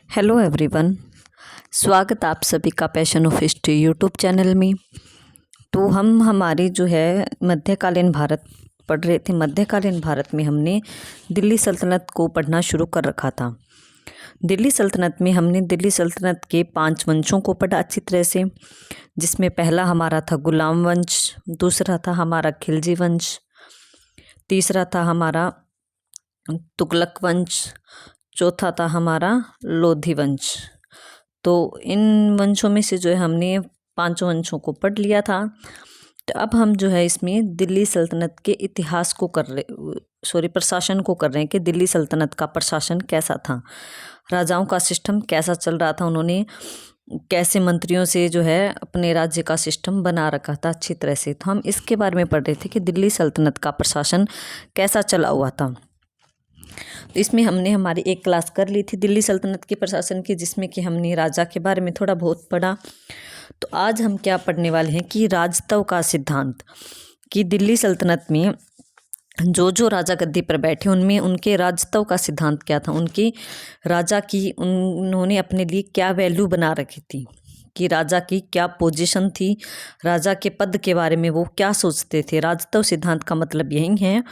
Hello everyone. स्वागत आप सभी का passion of history YouTube channel में। तो हम हमारी जो है मध्यकालीन भारत पढ़ रहे थे। मध्यकालीन भारत में हमने दिल्ली सल्तनत को पढ़ना शुरू कर रखा था। दिल्ली सल्तनत में हमने दिल्ली सल्तनत के 5 वंशों को पढ़ा अच्छी तरह से, जिसमें पहला हमारा था गुलाम वंश, दूसरा था हमारा खिलजी वंश, तीसरा था हमारा तुगलक वंश, चौथा था हमारा लोधी वंश। तो इन वंशों में से जो है हमने 5 वंशों को पढ़ लिया था। तो अब हम जो है इसमें दिल्ली सल्तनत के इतिहास को प्रशासन को कर रहे हैं कि दिल्ली सल्तनत का प्रशासन कैसा था, राजाओं का सिस्टम कैसा चल रहा था, उन्होंने कैसे मंत्रियों से जो है अपने राज्य का सिस्टम बना रखा था अच्छी तरह से। तो हम इसके बारे में पढ़ रहे थे कि दिल्ली सल्तनत का प्रशासन कैसा चला हुआ था। तो इसमें हमने हमारी एक क्लास कर ली थी दिल्ली सल्तनत के प्रशासन की, जिसमें कि हमने राजा के बारे में थोड़ा बहुत पढ़ा। तो आज हम क्या पढ़ने वाले हैं कि राजत्व का सिद्धांत, कि दिल्ली सल्तनत में जो जो राजा गद्दी पर बैठे उनमें उनके राजत्व का सिद्धांत क्या था, उनकी राजा की उन्होंने अपने लिए क्या वैल्यू बना रखी थी, कि राजा की क्या पोजीशन थी, राजा के पद के बारे में वो क्या सोचते थे। राजत्व सिद्धांत का मतलब यही है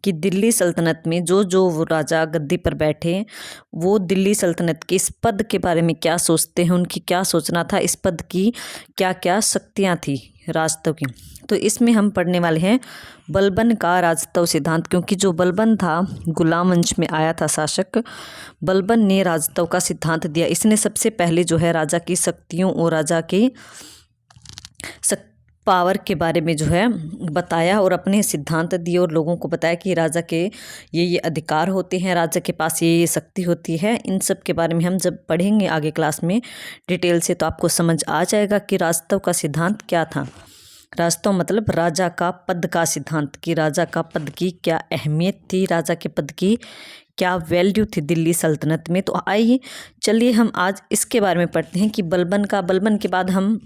कि दिल्ली सल्तनत में जो जो वो राजा गद्दी पर बैठे वो दिल्ली सल्तनत के इस पद के बारे में क्या सोचते हैं, उनकी क्या सोचना था, इस पद की क्या क्या शक्तियाँ थी राजत्व की। तो इसमें हम पढ़ने वाले हैं बलबन का राजत्व सिद्धांत, क्योंकि जो बलबन था गुलाम वंश में आया था शासक, बलबन ने राजत्व का सिद्धांत दिया। इसने सबसे पहले जो है राजा की शक्तियों और राजा की पावर के बारे में जो है बताया और अपने सिद्धांत दिए और लोगों को बताया कि राजा के ये अधिकार होते हैं, राजा के पास ये शक्ति होती है। इन सब के बारे में हम जब पढ़ेंगे आगे क्लास में डिटेल से तो आपको समझ आ जाएगा कि राजत्व का सिद्धांत क्या था। राजत्व मतलब राजा का पद का सिद्धांत, कि राजा का पद की क्या अहमियत थी, राजा के पद की क्या वैल्यू थी दिल्ली सल्तनत में। तो आइए चलिए हम आज इसके बारे में पढ़ते हैं कि बलबन के बाद हम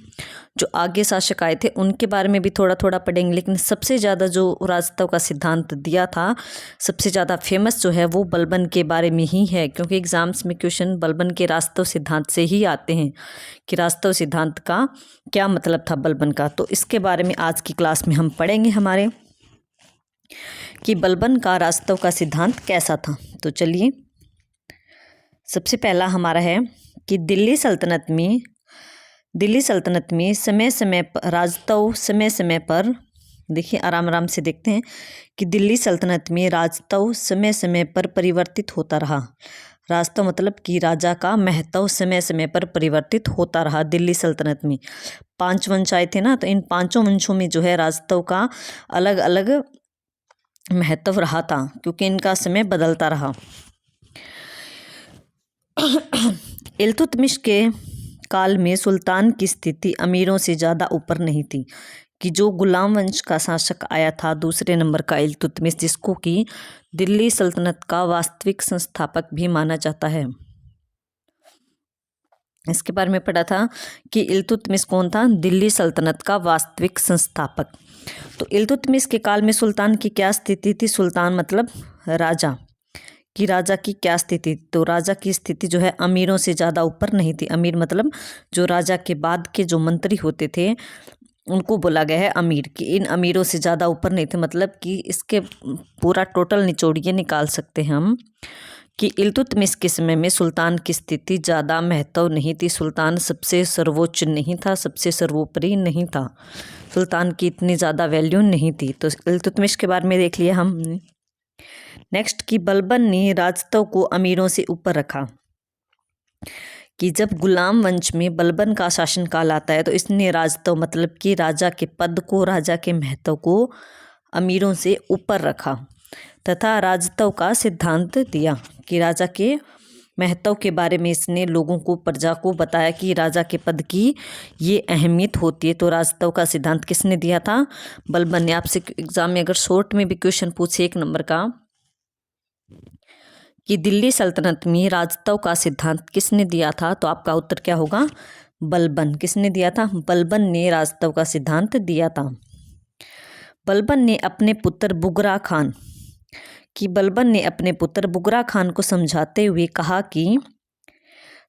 जो आगे शासक आए थे उनके बारे में भी थोड़ा थोड़ा पढ़ेंगे। लेकिन सबसे ज़्यादा जो राजत्व का सिद्धांत दिया था, सबसे ज़्यादा फेमस जो है वो बलबन के बारे में ही है, क्योंकि एग्जाम्स में क्वेश्चन बलबन के राजत्व सिद्धांत से ही आते हैं कि राजत्व सिद्धांत का क्या मतलब था बलबन का। तो इसके बारे में आज की क्लास में हम पढ़ेंगे हमारे कि बलबन का राजत्व का सिद्धांत कैसा था। तो चलिए सबसे पहला हमारा है कि दिल्ली सल्तनत में समय समय पर राजत्व समय समय पर, देखिए आराम आराम से देखते हैं कि दिल्ली सल्तनत में राजत्व समय समय पर परिवर्तित होता रहा। राजत्व मतलब कि राजा का महत्व समय समय पर परिवर्तित होता रहा। दिल्ली सल्तनत में 5 वंश आए थे ना, तो इन 5 वंशों में जो है राजत्व का अलग अलग महत्व रहा था, क्योंकि इनका समय बदलता रहा। इल्तुतमिश के काल में सुल्तान की स्थिति अमीरों से ज़्यादा ऊपर नहीं थी, कि जो गुलाम वंश का शासक आया था दूसरे नंबर का इल्तुतमिश, जिसको कि दिल्ली सल्तनत का वास्तविक संस्थापक भी माना जाता है। इसके बारे में पढ़ा था कि इल्तुतमिश कौन था, दिल्ली सल्तनत का वास्तविक संस्थापक। तो इल्तुतमिश के काल में सुल्तान की क्या स्थिति थी, सुल्तान मतलब राजा, कि राजा की क्या स्थिति, तो राजा की स्थिति जो है अमीरों से ज़्यादा ऊपर नहीं थी। अमीर मतलब जो राजा के बाद के जो मंत्री होते थे उनको बोला गया है अमीर, कि इन अमीरों से ज़्यादा ऊपर नहीं थे। मतलब कि इसके पूरा टोटल निचोड़िए निकाल सकते हैं हम कि इल्तुतमिश के समय में सुल्तान की स्थिति ज़्यादा महत्व नहीं थी। सुल्तान सबसे सर्वोच्च नहीं था, सबसे सर्वोपरि नहीं था, सुल्तान की इतनी ज़्यादा वैल्यू नहीं थी। तो इल्तुतमिश के बारे में देख लिया हमने। नेक्स्ट कि बलबन ने राजत्व को अमीरों से ऊपर रखा, कि जब गुलाम वंश में बलबन का शासनकाल आता है तो इसने राजत्व मतलब कि राजा के पद को, राजा के महत्व को अमीरों से ऊपर रखा, तथा राजत्व का सिद्धांत दिया, कि राजा के महत्व के बारे में इसने लोगों को, प्रजा को बताया कि राजा के पद की ये अहमियत होती है। तो राजत्व का सिद्धांत किसने दिया था, बलबन ने। आपसे एग्जाम में अगर शॉर्ट में भी क्वेश्चन पूछे 1 नंबर का कि दिल्ली सल्तनत में राजत्व का सिद्धांत किसने दिया था, तो आपका उत्तर क्या होगा, बलबन। किसने दिया था, बलबन ने राजत्व का सिद्धांत दिया था। बलबन ने अपने पुत्र बुगरा खान, कि बलबन ने अपने पुत्र बुगरा खान को समझाते हुए कहा कि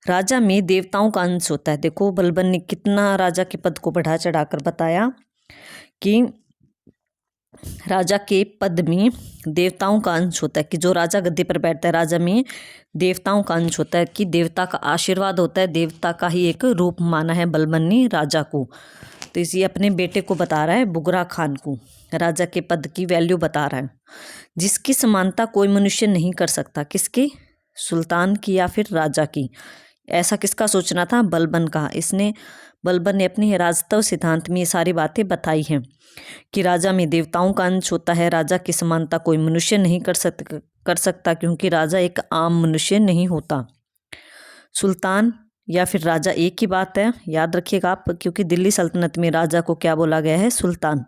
राजा में देवताओं का अंश होता है। देखो बलबन ने कितना राजा के पद को बढ़ा चढ़ाकर बताया कि राजा के पद में देवताओं का अंश होता है, कि जो राजा गद्दी पर बैठता है राजा में देवताओं का अंश होता है, कि देवता का आशीर्वाद होता है, देवता का ही एक रूप माना है बलबन ने राजा को। तो इसी अपने बेटे को बता रहा है, बुगरा खान को राजा के पद की वैल्यू बता रहा है, जिसकी समानता कोई मनुष्य नहीं कर सकता। किसकी? सुल्तान की या फिर राजा की। ऐसा किसका सोचना था? बलबन का। बलबन ने अपने राजतव सिद्धांत में ये सारी बातें बताई हैं कि राजा में देवताओं का अंश होता है, राजा की समानता कोई मनुष्य नहीं कर सकता, क्योंकि राजा एक आम मनुष्य नहीं होता। सुल्तान या फिर राजा एक ही बात है, याद रखिएगा आप, क्योंकि दिल्ली सल्तनत में राजा को क्या बोला गया है? सुल्तान।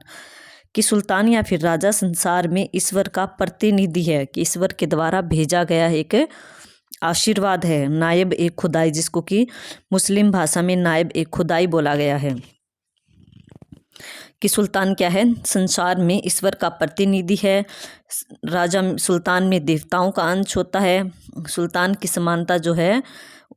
कि सुल्तान या फिर राजा संसार में ईश्वर का प्रतिनिधि है, कि ईश्वर के द्वारा भेजा गया एक आशीर्वाद है, नायब ए खुदाई, जिसको कि मुस्लिम भाषा में नायब ए खुदाई बोला गया है। कि सुल्तान क्या है? संसार में ईश्वर का प्रतिनिधि है। राजा सुल्तान में देवताओं का अंश होता है। सुल्तान की समानता जो है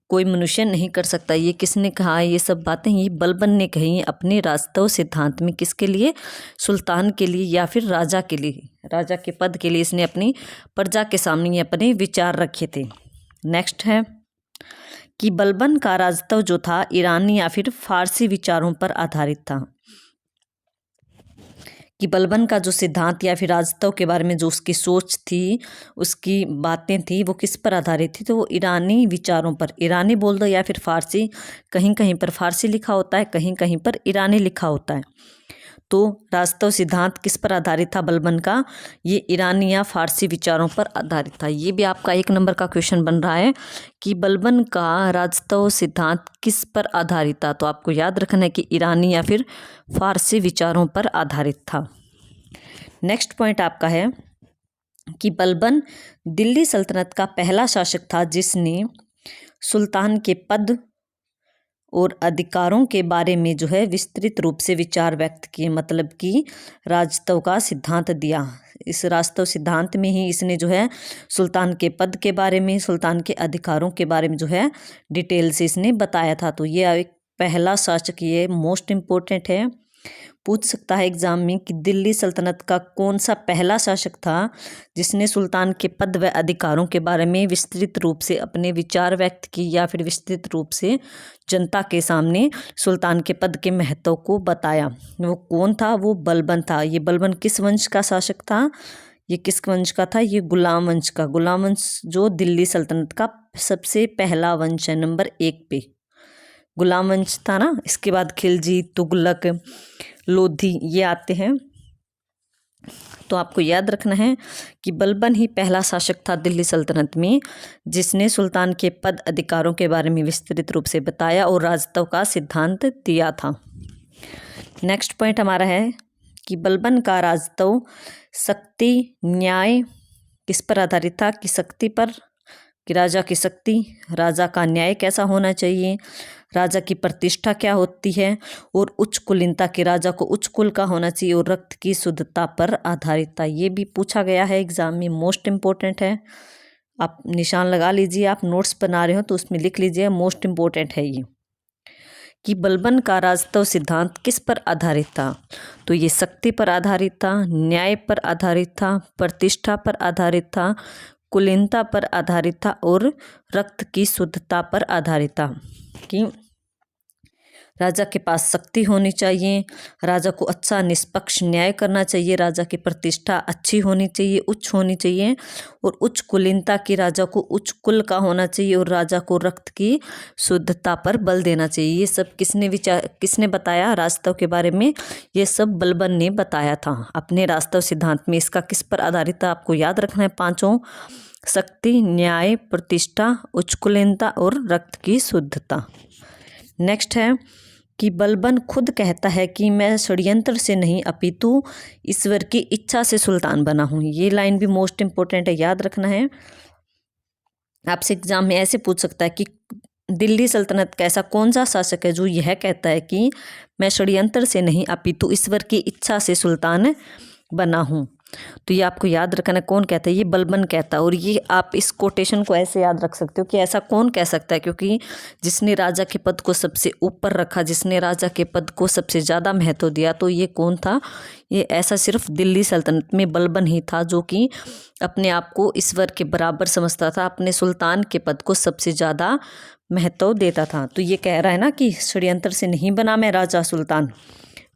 कोई मनुष्य नहीं कर सकता। ये किसने कहा? ये सब बातें ये बलबन ने कही अपने राजतव सिद्धांत में। किसके लिए? सुल्तान के लिए या फिर राजा के लिए, राजा के पद के लिए इसने अपनी प्रजा के सामने अपने विचार रखे थे। नेक्स्ट है कि बलबन का राजतव जो था ईरानी या फिर फारसी विचारों पर आधारित था। कि बलबन का जो सिद्धांत या फिर राजतव के बारे में जो उसकी सोच थी, उसकी बातें थी, वो किस पर आधारित थी? तो वो ईरानी विचारों पर। ईरानी बोल दो या फिर फारसी, कहीं कहीं पर फारसी लिखा होता है, कहीं कहीं पर ईरानी लिखा होता है। तो राजतव सिद्धांत किस पर आधारित था बलबन का? ये ईरानी या फारसी विचारों पर आधारित था। ये भी आपका 1 नंबर का क्वेश्चन बन रहा है कि बलबन का राजतव सिद्धांत किस पर आधारित था। तो आपको याद रखना है कि ईरानी या फिर फारसी विचारों पर आधारित था। नेक्स्ट पॉइंट आपका है कि बलबन दिल्ली सल्तनत का पहला शासक था जिसने सुल्तान के पद और अधिकारों के बारे में जो है विस्तृत रूप से विचार व्यक्त किए, मतलब कि राजतव का सिद्धांत दिया। इस राजतव सिद्धांत में ही इसने जो है सुल्तान के पद के बारे में, सुल्तान के अधिकारों के बारे में जो है डिटेल से इसने बताया था। तो ये एक पहला शासक, ये मोस्ट इम्पोर्टेंट है, पूछ सकता है एग्जाम में कि दिल्ली सल्तनत का कौन सा पहला शासक था जिसने सुल्तान के पद व अधिकारों के बारे में विस्तृत रूप से अपने विचार व्यक्त की या फिर विस्तृत रूप से जनता के सामने सुल्तान के पद के महत्व को बताया। वो कौन था? वो बलबन था। ये बलबन किस वंश का शासक था? ये किस वंश का था? ये गुलाम वंश का। गुलाम वंश जो दिल्ली सल्तनत का सबसे पहला वंश है, नंबर 1 पे गुलाम वंश था ना। इसके बाद खिलजी, तुगलक, लोधी ये आते हैं। तो आपको याद रखना है कि बलबन ही पहला शासक था दिल्ली सल्तनत में जिसने सुल्तान के पद अधिकारों के बारे में विस्तृत रूप से बताया और राजतव का सिद्धांत दिया था। नेक्स्ट पॉइंट हमारा है कि बलबन का राजतव शक्ति न्याय किस पर आधारित था? कि शक्ति पर, कि राजा की शक्ति, राजा का न्याय कैसा होना चाहिए, राजा की प्रतिष्ठा क्या होती है, और उच्च कुलीनता, के राजा को उच्च कुल का होना चाहिए, और रक्त की शुद्धता पर आधारित था। ये भी पूछा गया है एग्जाम में, मोस्ट इम्पोर्टेंट है। आप निशान लगा लीजिए, आप नोट्स बना रहे हो तो उसमें लिख लीजिए, मोस्ट इम्पोर्टेंट है ये। कि बलबन का राजतव सिद्धांत किस पर आधारित था? तो ये शक्ति पर आधारित था, न्याय पर आधारित था, प्रतिष्ठा पर आधारित था, कुलीनता पर आधारित था और रक्त की शुद्धता पर आधारित था। कि राजा के पास शक्ति होनी चाहिए, राजा को अच्छा निष्पक्ष न्याय करना चाहिए, राजा की प्रतिष्ठा अच्छी होनी चाहिए, उच्च होनी चाहिए, और उच्च कुलीनता की, राजा को उच्च कुल का होना चाहिए, और राजा को रक्त की शुद्धता पर बल देना चाहिए। ये सब किसने बताया राजतव के बारे में? ये सब बलबन ने बताया था अपने राजतव सिद्धांत में। इसका किस पर आधारित था? आपको याद रखना है पांचों: शक्ति, न्याय, प्रतिष्ठा, उच्च कुलीनता और रक्त की शुद्धता। नेक्स्ट है कि बलबन खुद कहता है कि मैं षड्यंत्र से नहीं अपितु ईश्वर की इच्छा से सुल्तान बना हूँ। ये लाइन भी मोस्ट इम्पोर्टेंट है, याद रखना है। आपसे एग्जाम में ऐसे पूछ सकता है कि दिल्ली सल्तनत का ऐसा कौन सा शासक है जो यह कहता है कि मैं षड्यंत्र से नहीं अपितु ईश्वर की इच्छा से सुल्तान बना हूँ। तो ये आपको याद रखना है, कौन कहता है, ये बलबन कहता है। और ये आप इस कोटेशन को ऐसे याद रख सकते हो कि ऐसा कौन कह सकता है, क्योंकि जिसने राजा के पद को सबसे ऊपर रखा, जिसने राजा के पद को सबसे ज़्यादा महत्व दिया, तो ये कौन था, ये ऐसा सिर्फ दिल्ली सल्तनत में बलबन ही था, जो कि अपने आप को ईश्वर के बराबर समझता था, अपने सुल्तान के पद को सबसे ज़्यादा महत्व देता था। तो ये कह रहा है ना कि षड्यंत्र से नहीं बना मैं राजा सुल्तान,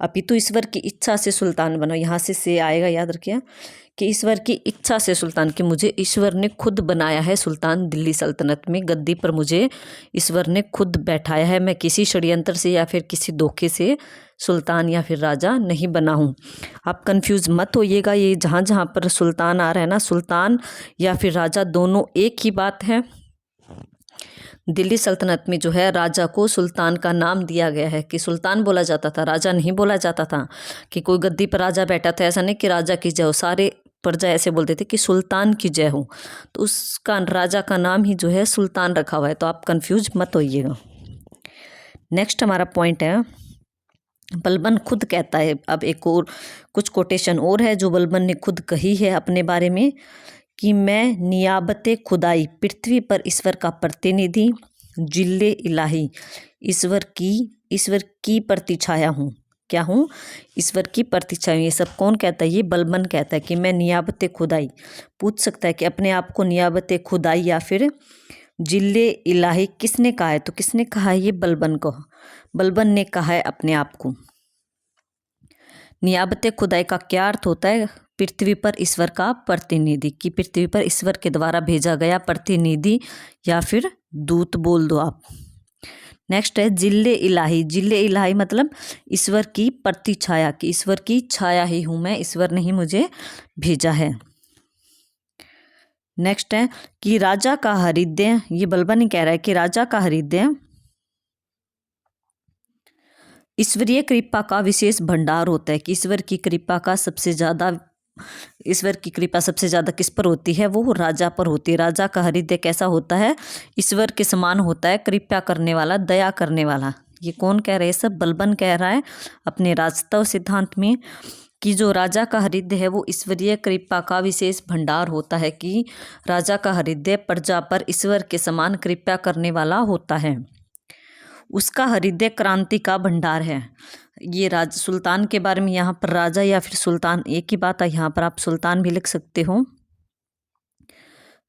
अपितु ईश्वर की इच्छा से सुल्तान बनो। यहाँ से आएगा, याद रखिए कि ईश्वर की इच्छा से सुल्तान, कि मुझे ईश्वर ने खुद बनाया है सुल्तान, दिल्ली सल्तनत में गद्दी पर मुझे ईश्वर ने खुद बैठाया है, मैं किसी षड्यंत्र से या फिर किसी धोखे से सुल्तान या फिर राजा नहीं बना हूँ। आप कंफ्यूज मत होइएगा, ये जहाँ जहाँ पर सुल्तान आ रहा है ना, सुल्तान या फिर राजा दोनों एक ही बात है। दिल्ली सल्तनत में जो है राजा को सुल्तान का नाम दिया गया है, कि सुल्तान बोला जाता था, राजा नहीं बोला जाता था। कि कोई गद्दी पर राजा बैठा था, ऐसा नहीं कि राजा की जय हो, सारे प्रजा ऐसे बोलते थे कि सुल्तान की जय हो, तो उसका राजा का नाम ही जो है सुल्तान रखा हुआ है। तो आप कंफ्यूज मत होइएगा। नेक्स्ट हमारा पॉइंट है, बलबन खुद कहता है। अब एक और कुछ कोटेशन और है जो बलबन ने खुद कही है अपने बारे में, कि मैं नियाबते खुदाई, पृथ्वी पर ईश्वर का प्रतिनिधि, जिल्ले इलाही, ईश्वर की प्रतिछाया हूँ। क्या हूँ, ईश्वर की प्रतिछाया। ये सब कौन कहता है, ये बलबन कहता है कि मैं नियाबते खुदाई। पूछ सकता है कि अपने आप को नियाबते खुदाई या फिर जिल्ले इलाही किसने कहा है, तो किसने कहा है, ये बलबन को, बलबन ने कहा है अपने आप को। नियाबते खुदाई का क्या अर्थ होता है, पृथ्वी पर ईश्वर का प्रतिनिधि, कि पृथ्वी पर ईश्वर के द्वारा भेजा गया प्रतिनिधि या फिर दूत बोल दो आप। नेक्स्ट है जिल्ले इलाही। जिल्ले इलाही मतलब ईश्वर की प्रतिछाया, कि ईश्वर की छाया ही हूँ मैं, ईश्वर ने ही मुझे भेजा है। नेक्स्ट है कि राजा का हृदय, ये बलबन ही कह रहा है कि राजा का हृदय ईश्वरीय कृपा का विशेष भंडार होता है, कि ईश्वर की कृपा सबसे ज़्यादा किस पर होती है, वो राजा पर होती है। राजा का हृदय कैसा होता है, ईश्वर के समान होता है, कृपा करने वाला, दया करने वाला। ये कौन कह रहे हैं, सब बलबन कह रहा है अपने राजतत्व सिद्धांत में, कि जो राजा का हृदय है वो ईश्वरीय कृपा का विशेष भंडार होता है, कि राजा का हृदय प्रजा पर ईश्वर के समान कृपा करने वाला होता है। उसका हृदय क्रांति का भंडार है। ये सुल्तान के बारे में, यहाँ पर राजा या फिर सुल्तान एक ही बात है, यहाँ पर आप सुल्तान भी लिख सकते हो,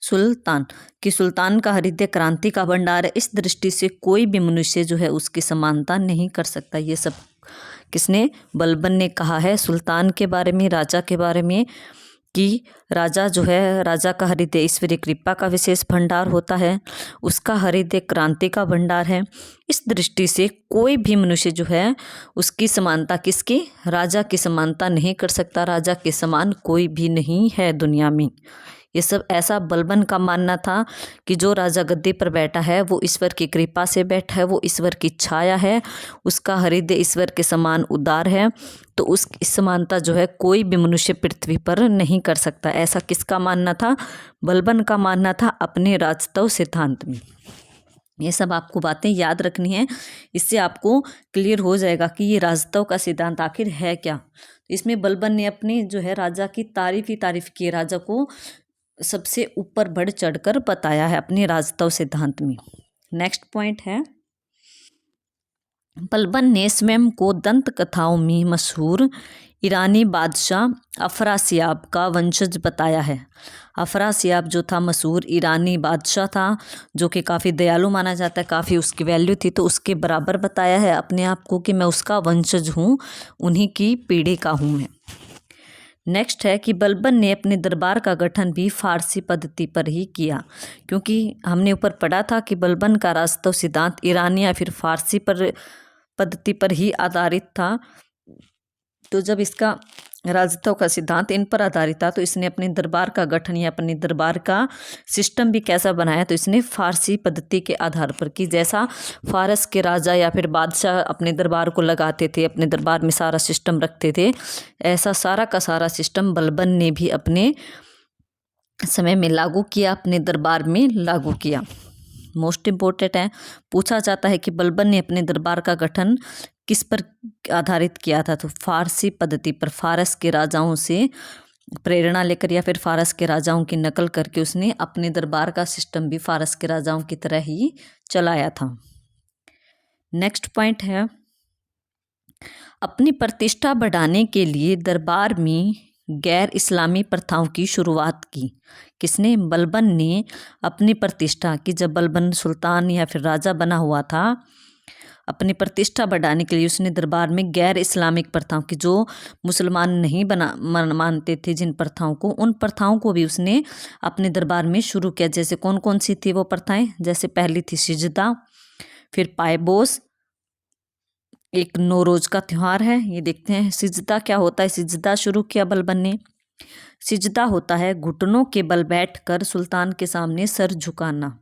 सुल्तान, कि सुल्तान का हृदय क्रांति का भंडार है। इस दृष्टि से कोई भी मनुष्य जो है उसकी समानता नहीं कर सकता। ये सब किसने, बलबन ने कहा है सुल्तान के बारे में, राजा के बारे में, कि राजा जो है, राजा का हृदय ईश्वरीय कृपा का विशेष भंडार होता है, उसका हृदय क्रांति का भंडार है। इस दृष्टि से कोई भी मनुष्य जो है उसकी समानता, किसकी, राजा की समानता नहीं कर सकता। राजा के समान कोई भी नहीं है दुनिया में। ये सब ऐसा बलबन का मानना था कि जो राजा गद्दी पर बैठा है वो ईश्वर की कृपा से बैठा है, वो ईश्वर की छाया है, उसका हृदय ईश्वर के समान उदार है, तो उस समानता जो है कोई भी मनुष्य पृथ्वी पर नहीं कर सकता। ऐसा किसका मानना था, बलबन का मानना था अपने राजतत्व सिद्धांत में। ये सब आपको बातें याद रखनी है, इससे आपको क्लियर हो जाएगा कि ये राजतत्व का सिद्धांत आखिर है क्या। तो इसमें बलबन ने अपने जो है राजा की तारीफ की, राजा को सबसे ऊपर बढ़ चढ़कर बताया है अपने राजतत्व सिद्धांत में। नेक्स्ट पॉइंट है, बलबन ने स्वयं को दंत कथाओं में मशहूर ईरानी बादशाह अफरासियाब का वंशज बताया है। अफरासियाब जो था मशहूर ईरानी बादशाह था, जो कि काफ़ी दयालु माना जाता है, काफ़ी उसकी वैल्यू थी, तो उसके बराबर बताया है अपने आप को कि मैं उसका वंशज हूँ, उन्हीं की पीढ़ी का हूँ मैं। नेक्स्ट है कि बलबन ने अपने दरबार का गठन भी फारसी पद्धति पर ही किया, क्योंकि हमने ऊपर पढ़ा था कि बलबन का राजतत्व सिद्धांत ईरानी या फिर फारसी पद्धति पर ही आधारित था। तो जब इसका राजतत्व का सिद्धांत इन पर आधारित था, तो इसने अपने दरबार का गठन या अपने दरबार का सिस्टम भी कैसा बनाया, तो इसने फारसी पद्धति के आधार पर की। जैसा फारस के राजा या फिर बादशाह अपने दरबार को लगाते थे, अपने दरबार में सारा सिस्टम रखते थे, ऐसा सारा का सारा सिस्टम बलबन ने भी अपने समय में लागू किया, अपने दरबार में लागू किया। मोस्ट इम्पोर्टेंट है, पूछा जाता है कि बलबन ने अपने दरबार का गठन किस पर आधारित किया था, तो फारसी पद्धति पर, फारस के राजाओं से प्रेरणा लेकर या फिर फारस के राजाओं की नकल करके उसने अपने दरबार का सिस्टम भी फारस के राजाओं की तरह ही चलाया था। नेक्स्ट पॉइंट है, अपनी प्रतिष्ठा बढ़ाने के लिए दरबार में गैर इस्लामी प्रथाओं की शुरुआत की। किसने? बलबन ने अपनी प्रतिष्ठा की। जब बलबन सुल्तान या फिर राजा बना हुआ था, अपनी प्रतिष्ठा बढ़ाने के लिए उसने दरबार में गैर इस्लामिक प्रथाओं की, जो मुसलमान नहीं मानते थे जिन प्रथाओं को, उन प्रथाओं को भी उसने अपने दरबार में शुरू किया। जैसे कौन कौन सी थी वो प्रथाएं? जैसे पहली थी सिजदा, फिर पायबोस, एक नौरोज का त्यौहार है, ये देखते हैं। सिजदा क्या होता है? सिजदा शुरू किया बलबन ने। सिजदा होता है घुटनों के बल बैठकर सुल्तान के सामने सर झुकाना।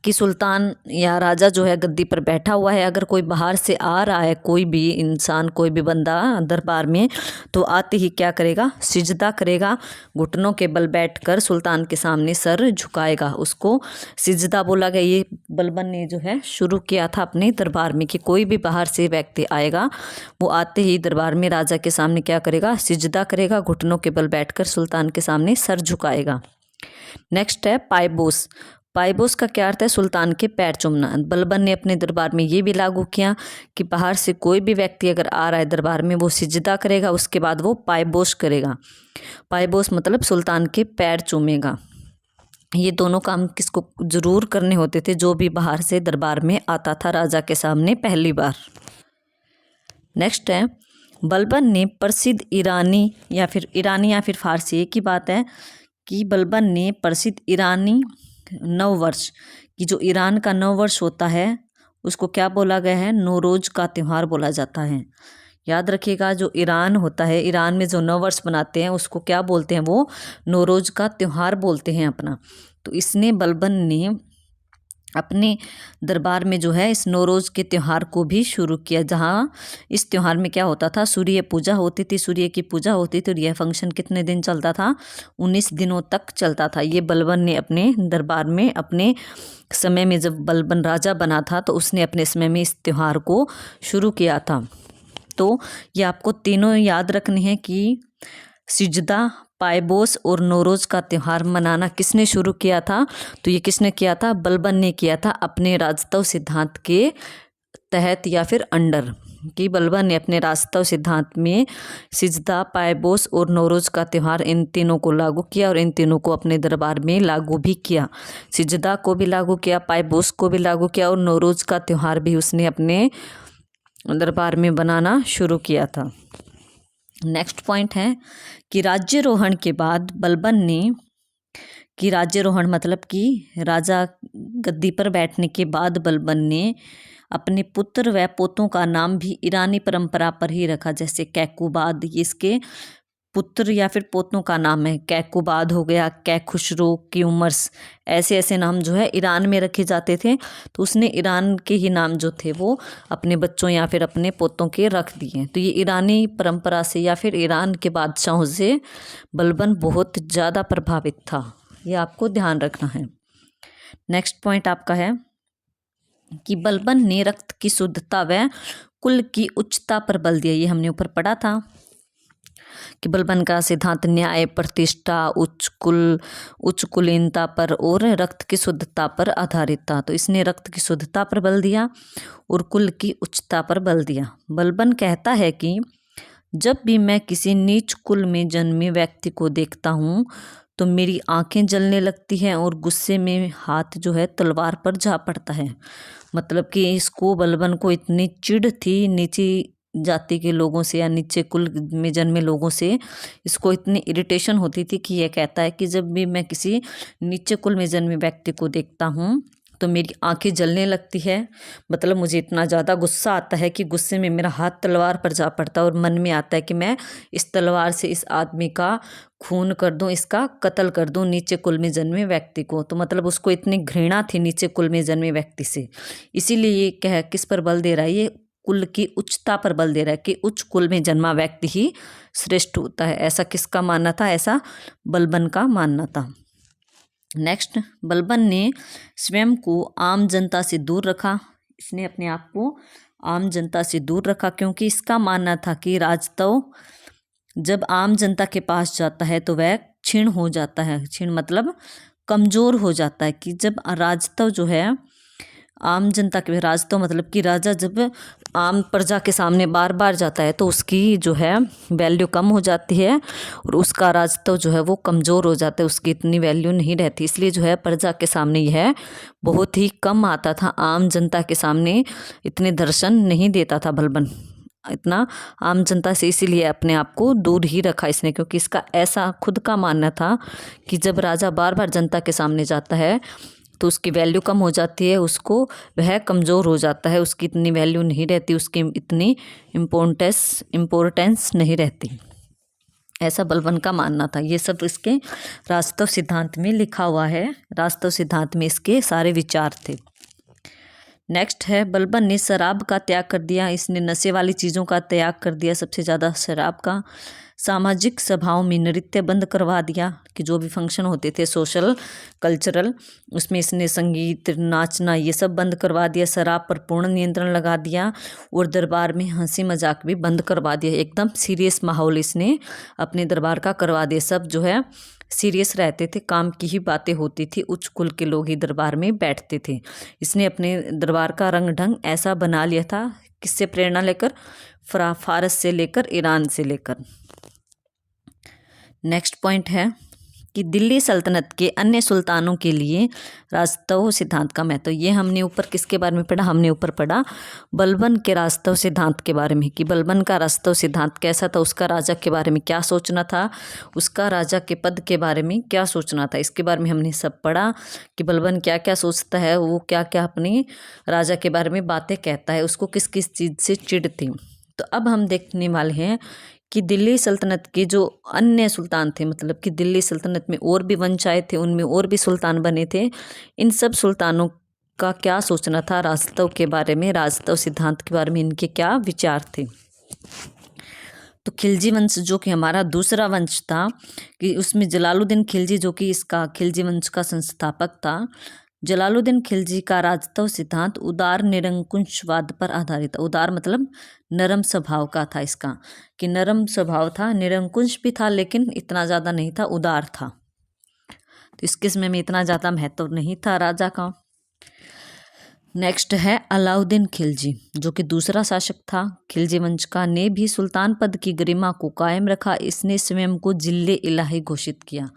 कि सुल्तान या राजा जो है गद्दी पर बैठा हुआ है, अगर कोई बाहर से आ रहा है, कोई भी इंसान, कोई भी बंदा दरबार में, तो आते ही क्या करेगा? सिजदा करेगा, घुटनों के बल बैठकर सुल्तान के सामने सर झुकाएगा। उसको सिजदा बोला गया। ये बलबन ने जो है शुरू किया था अपने दरबार में, कि कोई भी बाहर से व्यक्ति आएगा, वो आते ही दरबार में राजा के सामने क्या करेगा? सिजदा करेगा, घुटनों के बल बैठकर सुल्तान के सामने सर झुकाएगा। नेक्स्ट है पायबोस। पायबोस का क्या अर्थ है? सुल्तान के पैर चूमना। बलबन ने अपने दरबार में ये भी लागू किया कि बाहर से कोई भी व्यक्ति अगर आ रहा है दरबार में, वो सिजदा करेगा, उसके बाद वो पायबोस करेगा। पायबोस मतलब सुल्तान के पैर चूमेगा। ये दोनों काम किसको जरूर करने होते थे? जो भी बाहर से दरबार में आता था राजा के सामने पहली बार। नेक्स्ट है, बलबन ने प्रसिद्ध ईरानी या फिर फारसी, एक ही बात है, कि बलबन ने प्रसिद्ध ईरानी नववर्ष की, जो ईरान का नववर्ष होता है, उसको क्या बोला गया है? नौरोज का त्यौहार बोला जाता है। याद रखिएगा, जो ईरान होता है, ईरान में जो नववर्ष बनाते हैं उसको क्या बोलते हैं? वो नौरोज का त्यौहार बोलते हैं अपना। तो इसने बलबन ने अपने दरबार में जो है इस नौरोज के त्यौहार को भी शुरू किया, जहाँ इस त्यौहार में क्या होता था? सूर्य पूजा होती थी, सूर्य की पूजा होती थी। और यह फंक्शन कितने दिन चलता था? 19 दिनों तक चलता था। ये बलबन ने अपने दरबार में, अपने समय में, जब बलबन राजा बना था, तो उसने अपने समय में इस त्यौहार को शुरू किया था। तो ये आपको तीनों याद रखने हैं कि सिजदा, पायबोस और नौरोज का त्यौहार मनाना किसने शुरू किया था? तो ये किसने किया था? बलबन ने किया था, अपने राजतव सिद्धांत के तहत या फिर अंडर। कि बलबन ने अपने राजतव सिद्धांत में सिजदा, पायबोस और नौरोज का त्यौहार, इन तीनों को लागू किया, और इन तीनों को अपने दरबार में लागू भी किया। सिजदा को भी लागू किया, पायबोस को भी लागू किया, और नौरोज का त्यौहार भी उसने अपने दरबार में बनाना शुरू किया था। नेक्स्ट पॉइंट है कि राज्यारोहण के बाद बलबन ने, कि राज्यारोहण मतलब कि राजा गद्दी पर बैठने के बाद बलबन ने अपने पुत्र व पोतों का नाम भी ईरानी परंपरा पर ही रखा। जैसे कैकुबाद, ये इसके पुत्र या फिर पोतों का नाम है। कैकुबाद हो गया, कैखुसरो, क्यूमर्स, ऐसे ऐसे नाम जो है ईरान में रखे जाते थे। तो उसने ईरान के ही नाम जो थे वो अपने बच्चों या फिर अपने पोतों के रख दिए। तो ये ईरानी परंपरा से या फिर ईरान के बादशाहों से बलबन बहुत ज़्यादा प्रभावित था। ये आपको ध्यान रखना है। नेक्स्ट पॉइंट आपका है कि बलबन ने रक्त की शुद्धता व कुल की उच्चता पर बल दिया। ये हमने ऊपर पढ़ा था कि बलबन का सिद्धांत न्याय, प्रतिष्ठा, उच्च कुलीनता पर और रक्त की शुद्धता पर आधारित था। तो इसने रक्त की शुद्धता पर बल दिया और कुल की उच्चता पर बल दिया। बलबन कहता है कि जब भी मैं किसी नीच कुल में जन्मे व्यक्ति को देखता हूँ तो मेरी आंखें जलने लगती हैं और गुस्से में हाथ जो है तलवार पर जा पड़ता है। मतलब कि इसको, बलबन को इतनी चिढ़ थी नीची जाति के लोगों से या नीचे कुल में जन्मे लोगों से, इसको इतनी इरिटेशन होती थी कि यह कहता है कि जब भी मैं किसी नीचे कुल में जन्मे व्यक्ति को देखता हूँ तो मेरी आंखें जलने लगती है। मतलब मुझे इतना ज़्यादा गुस्सा आता है कि गुस्से में मेरा हाथ तलवार पर जा पड़ता है और मन में आता है कि मैं इस तलवार से इस आदमी का खून कर दूं, इसका कत्ल कर दूं, नीचे कुल में जन्मे व्यक्ति को। तो मतलब उसको इतनी घृणा थी नीचे कुल में जन्मे व्यक्ति से। इसीलिए ये किस पर बल दे रहा है? ये कुल की उच्चता पर बल दे रहा है कि उच्च कुल में जन्मा व्यक्ति ही श्रेष्ठ होता है। ऐसा किसका मानना था? ऐसा बलबन का मानना था। नेक्स्ट, बलबन ने स्वयं को आम जनता से दूर रखा। इसने अपने आप को आम जनता से दूर रखा क्योंकि इसका मानना था कि राजतव जब आम जनता के पास जाता है तो वह क्षीण हो जाता है। क्षीण मतलब कमज़ोर हो जाता है। कि जब राजत्व जो है आम जनता के, राजत्व मतलब कि राजा जब आम प्रजा के सामने बार बार जाता है तो उसकी जो है वैल्यू कम हो जाती है और उसका राजत्व जो है वो कमज़ोर हो जाता है, उसकी इतनी वैल्यू नहीं रहती। इसलिए जो है प्रजा के सामने यह बहुत ही कम आता था, आम जनता के सामने इतने दर्शन नहीं देता था बलबन, इतना आम जनता से। इसीलिए अपने आप को दूर ही रखा इसने, क्योंकि इसका ऐसा खुद का मानना था कि जब राजा बार बार जनता के सामने जाता है तो उसकी वैल्यू कम हो जाती है, उसको वह कमज़ोर हो जाता है, उसकी इतनी वैल्यू नहीं रहती, उसकी इतनी इम्पोर्टेंस नहीं रहती। ऐसा बलबन का मानना था। ये सब इसके राजतत्व सिद्धांत में लिखा हुआ है। राजतत्व सिद्धांत में इसके सारे विचार थे। नेक्स्ट है, बलबन ने शराब का त्याग कर दिया। इसने नशे वाली चीज़ों का त्याग कर दिया, सबसे ज़्यादा शराब का। सामाजिक सभाओं में नृत्य बंद करवा दिया, कि जो भी फंक्शन होते थे सोशल कल्चरल, उसमें इसने संगीत नाचना ये सब बंद करवा दिया। शराब पर पूर्ण नियंत्रण लगा दिया और दरबार में हंसी मजाक भी बंद करवा दिया। एकदम सीरियस माहौल इसने अपने दरबार का करवा दिया। सब जो है सीरियस रहते थे, काम की ही बातें होती थी, उच्च कुल के लोग ही दरबार में बैठते थे। इसने अपने दरबार का रंग ढंग ऐसा बना लिया था, किससे प्रेरणा लेकर, फारस से लेकर ईरान से लेकर। नेक्स्ट पॉइंट है कि दिल्ली सल्तनत के अन्य सुल्तानों के लिए राजतत्व सिद्धांत का महत्व। ये हमने ऊपर किसके बारे में पढ़ा, हमने ऊपर पढ़ा बलबन के राजतत्व सिद्धांत के बारे में, कि बलबन का राजतत्व सिद्धांत कैसा था, उसका राजा के बारे में क्या सोचना था, उसका राजा के पद के बारे में क्या सोचना था। इसके बारे में हमने सब पढ़ा कि बलबन क्या क्या सोचता है, वो क्या क्या अपने राजा के बारे में बातें कहता है, उसको किस किस चीज़ से चिढ़ थी। तो अब हम देखने वाले हैं कि दिल्ली सल्तनत के जो अन्य सुल्तान थे, मतलब कि दिल्ली सल्तनत में और भी वंश आए थे, उनमें और भी सुल्तान बने थे, इन सब सुल्तानों का क्या सोचना था राजतत्व के बारे में, राजतत्व सिद्धांत के बारे में इनके क्या विचार थे। तो खिलजी वंश जो कि हमारा दूसरा वंश था, कि उसमें जलालुद्दीन खिलजी जो कि इसका खिलजी वंश का संस्थापक था, जलालुद्दीन खिलजी का राजतत्व सिद्धांत उदार निरंकुशवाद पर आधारित। उदार मतलब नरम स्वभाव का था इसका, कि नरम स्वभाव था, निरंकुश भी था लेकिन इतना ज़्यादा नहीं था, उदार था। तो इस किस्म में इतना ज़्यादा महत्व नहीं था राजा का। नेक्स्ट है अलाउद्दीन खिलजी, जो कि दूसरा शासक था खिलजी वंश का, ने भी सुल्तान पद की गरिमा को कायम रखा। इसने स्वयं को जिल्ले इलाही घोषित किया,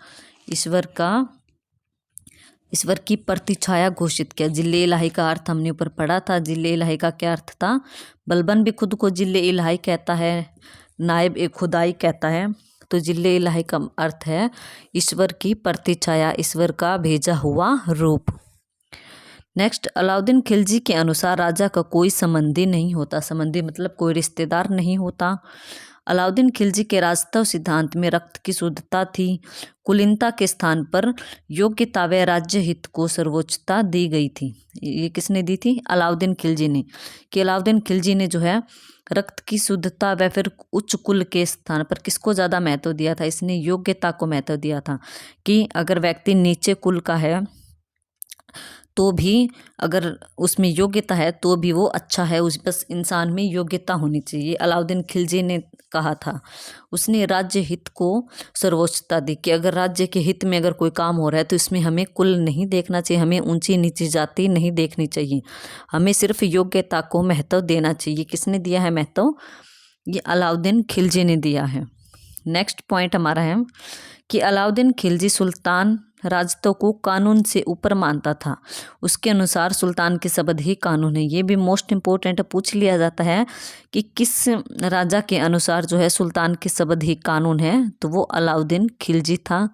ईश्वर की प्रतिछाया घोषित किया। जिल्ले इलाही का अर्थ हमने ऊपर पढ़ा था। जिल्ले इलाही का क्या अर्थ था, बलबन भी खुद को जिल्ले इलाही कहता है, नायब ए खुदाई कहता है। तो जिल्ले इलाही का अर्थ है ईश्वर की प्रतिछाया, ईश्वर का भेजा हुआ रूप। नेक्स्ट, अलाउद्दीन खिलजी के अनुसार राजा का कोई संबंधी नहीं होता। संबंधी मतलब कोई रिश्तेदार नहीं होता। अलाउद्दीन खिलजी के राजतत्व सिद्धांत में रक्त की शुद्धता थी, कुलीनता के स्थान पर योग्यता व राज्य हित को सर्वोच्चता दी गई थी। ये किसने दी थी, अलाउद्दीन खिलजी ने। कि अलाउद्दीन खिलजी ने जो है रक्त की शुद्धता व फिर उच्च कुल के स्थान पर किसको ज़्यादा महत्व दिया था, इसने योग्यता को महत्व दिया था। कि अगर व्यक्ति नीचे कुल का है तो भी, अगर उसमें योग्यता है तो भी वो अच्छा है, उस बस इंसान में योग्यता होनी चाहिए, अलाउद्दीन खिलजी ने कहा था। उसने राज्य हित को सर्वोच्चता दी, कि अगर राज्य के हित में अगर कोई काम हो रहा है तो इसमें हमें कुल नहीं देखना चाहिए, हमें ऊंची नीची जाति नहीं देखनी चाहिए, हमें सिर्फ योग्यता को महत्व देना चाहिए। किसने दिया है महत्व, ये अलाउद्दीन खिलजी ने दिया है। नेक्स्ट पॉइंट हमारा है कि अलाउद्दीन खिलजी सुल्तान राजतत्व को कानून से ऊपर मानता था। उसके अनुसार सुल्तान के शब्द ही कानून है। ये भी मोस्ट इम्पोर्टेंट पूछ लिया जाता है कि किस राजा के अनुसार जो है सुल्तान के शब्द ही कानून है, तो वो अलाउद्दीन खिलजी था।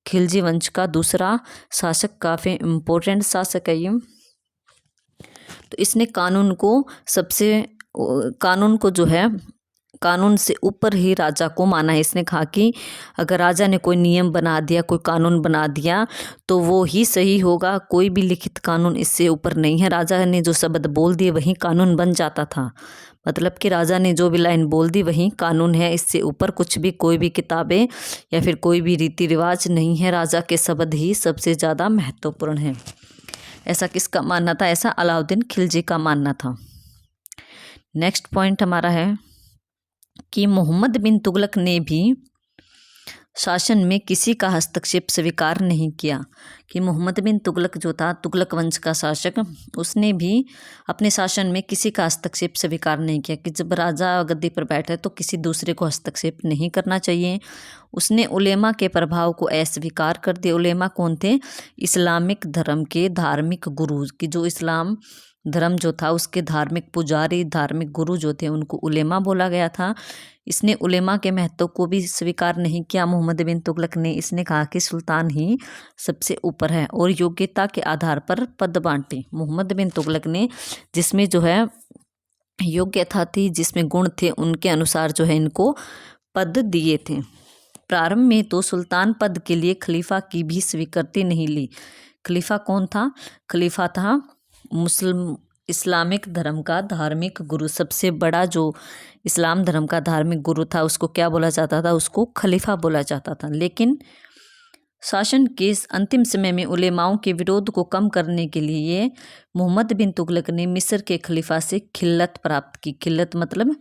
खिलजी वंश का दूसरा शासक, काफ़ी इम्पोर्टेंट शासक है ये। तो इसने कानून को जो है कानून से ऊपर ही राजा को माना है। इसने कहा कि अगर राजा ने कोई नियम बना दिया, कोई कानून बना दिया तो वो ही सही होगा, कोई भी लिखित कानून इससे ऊपर नहीं है। राजा ने जो शब्द बोल दिए वही कानून बन जाता था, मतलब कि राजा ने जो भी लाइन बोल दी वही कानून है, इससे ऊपर कुछ भी, कोई भी किताबें या फिर कोई भी रीति रिवाज नहीं है, राजा के शब्द ही सबसे ज़्यादा महत्वपूर्ण है। ऐसा किसका मानना था, ऐसा अलाउद्दीन खिलजी का मानना था। नेक्स्ट पॉइंट हमारा है कि मोहम्मद बिन तुगलक ने भी शासन में किसी का हस्तक्षेप स्वीकार नहीं किया। कि मोहम्मद बिन तुगलक जो था, तुगलक वंश का शासक, उसने भी अपने शासन में किसी का हस्तक्षेप स्वीकार नहीं किया। कि जब राजा गद्दी पर बैठे तो किसी दूसरे को हस्तक्षेप नहीं करना चाहिए। उसने उलेमा के प्रभाव को अस्वीकार कर दिया। उलेमा कौन थे? इस्लामिक धर्म के धार्मिक गुरु। कि जो इस्लाम धर्म जो था उसके धार्मिक पुजारी, धार्मिक गुरु जो थे, उनको उलेमा बोला गया था। इसने उलेमा के महत्व को भी स्वीकार नहीं किया मोहम्मद बिन तुगलक ने। इसने कहा कि सुल्तान ही सबसे ऊपर है और योग्यता के आधार पर पद बांटे। मोहम्मद बिन तुगलक ने जिसमें जो है योग्यता थी, जिसमें गुण थे, उनके अनुसार जो है इनको पद दिए थे। प्रारंभ में तो सुल्तान पद के लिए खलीफा की भी स्वीकृति नहीं ली। खलीफा कौन था? खलीफा था मुस्लिम इस्लामिक धर्म का धार्मिक गुरु। सबसे बड़ा जो इस्लाम धर्म का धार्मिक गुरु था उसको क्या बोला जाता था? उसको खलीफा बोला जाता था। लेकिन शासन के अंतिम समय में उलेमाओं के विरोध को कम करने के लिए मोहम्मद बिन तुगलक ने मिस्र के खलीफा से खिल्लत प्राप्त की। खिल्लत मतलब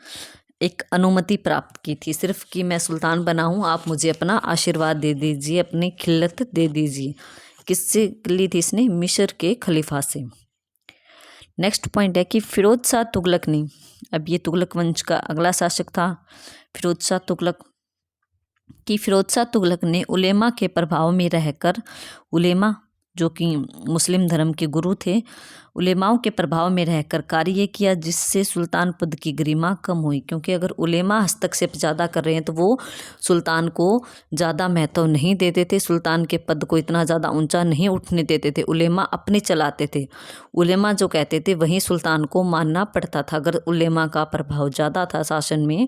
एक अनुमति प्राप्त की थी, सिर्फ कि मैं सुल्तान बना हूँ, आप मुझे अपना आशीर्वाद दे दीजिए, अपनी खिल्लत दे दीजिए। किससे ली थी इसने? मिस्र के खलीफा से। नेक्स्ट पॉइंट है कि फिरोज शाह तुगलक ने, अब ये तुगलक वंश का अगला शासक था फिरोज शाह तुगलक। कि फिरोज शाह तुगलक ने उलेमा के प्रभाव में रहकर, उलेमा जो कि मुस्लिम धर्म के गुरु थे, उलेमाओं के प्रभाव में रहकर कार्य किया जिससे सुल्तान पद की गरिमा कम हुई। क्योंकि अगर उलेमा हस्तक्षेप ज़्यादा कर रहे हैं तो वो सुल्तान को ज़्यादा महत्व नहीं देते थे, सुल्तान के पद को इतना ज़्यादा ऊंचा नहीं उठने देते थे। उलेमा अपने चलाते थे, उलेमा जो कहते थे वहीं सुल्तान को मानना पड़ता था। अगर उलेमा का प्रभाव ज़्यादा था शासन में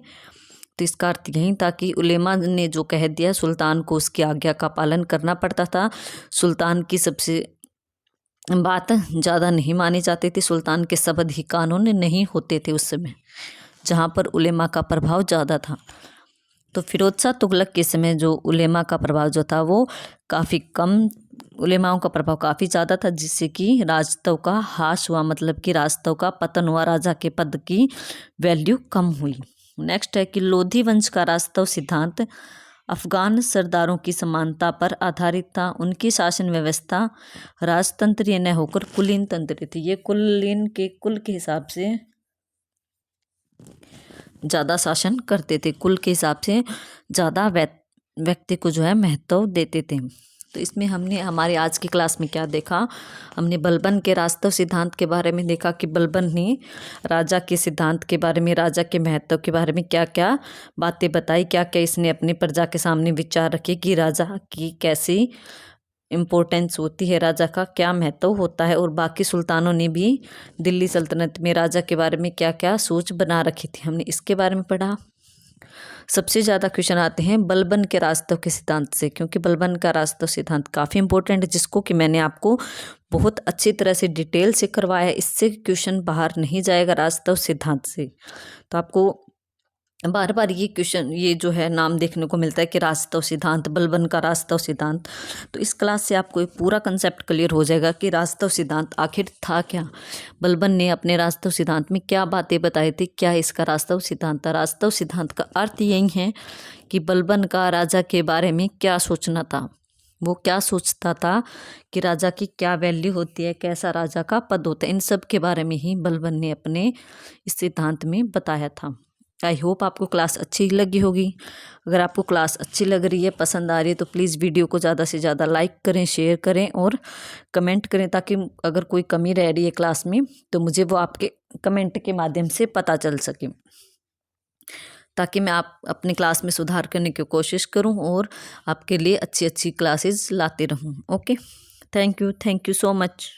तो इसका अर्थ यही था कि उलेमा ने जो कह दिया सुल्तान को उसकी आज्ञा का पालन करना पड़ता था। सुल्तान की सबसे बात ज़्यादा नहीं मानी जाती थी, सुल्तान के शब्द ही कानून नहीं होते थे उस समय, जहाँ पर उलेमा का प्रभाव ज़्यादा था। तो फिरोज शाह तुगलक के समय जो उलेमा का प्रभाव जो था वो काफ़ी कम, उलेमाओं का प्रभाव काफ़ी ज़्यादा था, जिससे कि राजतव का ह्रास हुआ, मतलब कि राजतव का पतन हुआ, राजा के पद की वैल्यू कम हुई। नेक्स्ट है कि लोधी वंश का राजतव सिद्धांत अफगान सरदारों की समानता पर आधारित था। उनकी शासन व्यवस्था राजतंत्रीय न होकर कुलीन तंत्र थी। ये कुलीन के कुल के हिसाब से ज़्यादा शासन करते थे, कुल के हिसाब से ज़्यादा व्यक्ति को जो है महत्व देते थे। तो इसमें हमने हमारी आज की क्लास में क्या देखा? हमने बलबन के राजतव सिद्धांत के बारे में देखा कि बलबन ने राजा के सिद्धांत के बारे में, राजा के महत्व के बारे में क्या क्या बातें बताई, क्या क्या इसने अपनी प्रजा के सामने विचार रखे कि राजा की कैसी इम्पोर्टेंस होती है, राजा का क्या महत्व होता है। और बाकी सुल्तानों ने भी दिल्ली सल्तनत में राजा के बारे में क्या क्या सोच बना रखी थी, हमने इसके बारे में पढ़ा। सबसे ज़्यादा क्वेश्चन आते हैं बलबन के राजतव के सिद्धांत से, क्योंकि बलबन का राजतव सिद्धांत काफ़ी इंपॉर्टेंट है, जिसको कि मैंने आपको बहुत अच्छी तरह से डिटेल से करवाया। इससे क्वेश्चन बाहर नहीं जाएगा राजतव सिद्धांत से। तो आपको बार बार ये क्वेश्चन, ये जो है नाम देखने को मिलता है कि राजतव सिद्धांत, बलबन का राजतव सिद्धांत। तो इस क्लास से आपको एक पूरा कंसेप्ट क्लियर हो जाएगा कि राजतव सिद्धांत आखिर था क्या, बलबन ने अपने राजतव सिद्धांत में क्या बातें बताई थी, क्या इसका राजतव सिद्धांत था। राजतव सिद्धांत का अर्थ यही है कि बलबन का राजा के बारे में क्या सोचना था, वो क्या सोचता था कि राजा की क्या वैल्यू होती है, कैसा राजा का पद होता है, इन सब के बारे में ही बलबन ने अपने इस सिद्धांत में बताया था। आई होप आपको क्लास अच्छी लगी होगी। अगर आपको क्लास अच्छी लग रही है, पसंद आ रही है, तो प्लीज़ वीडियो को ज़्यादा से ज़्यादा लाइक करें, शेयर करें और कमेंट करें, ताकि अगर कोई कमी रह रही है क्लास में तो मुझे वो आपके कमेंट के माध्यम से पता चल सके, ताकि मैं आप अपनी क्लास में सुधार करने की कोशिश करूं और आपके लिए अच्छी अच्छी क्लासेस लाते रहूं। Okay, thank you so much.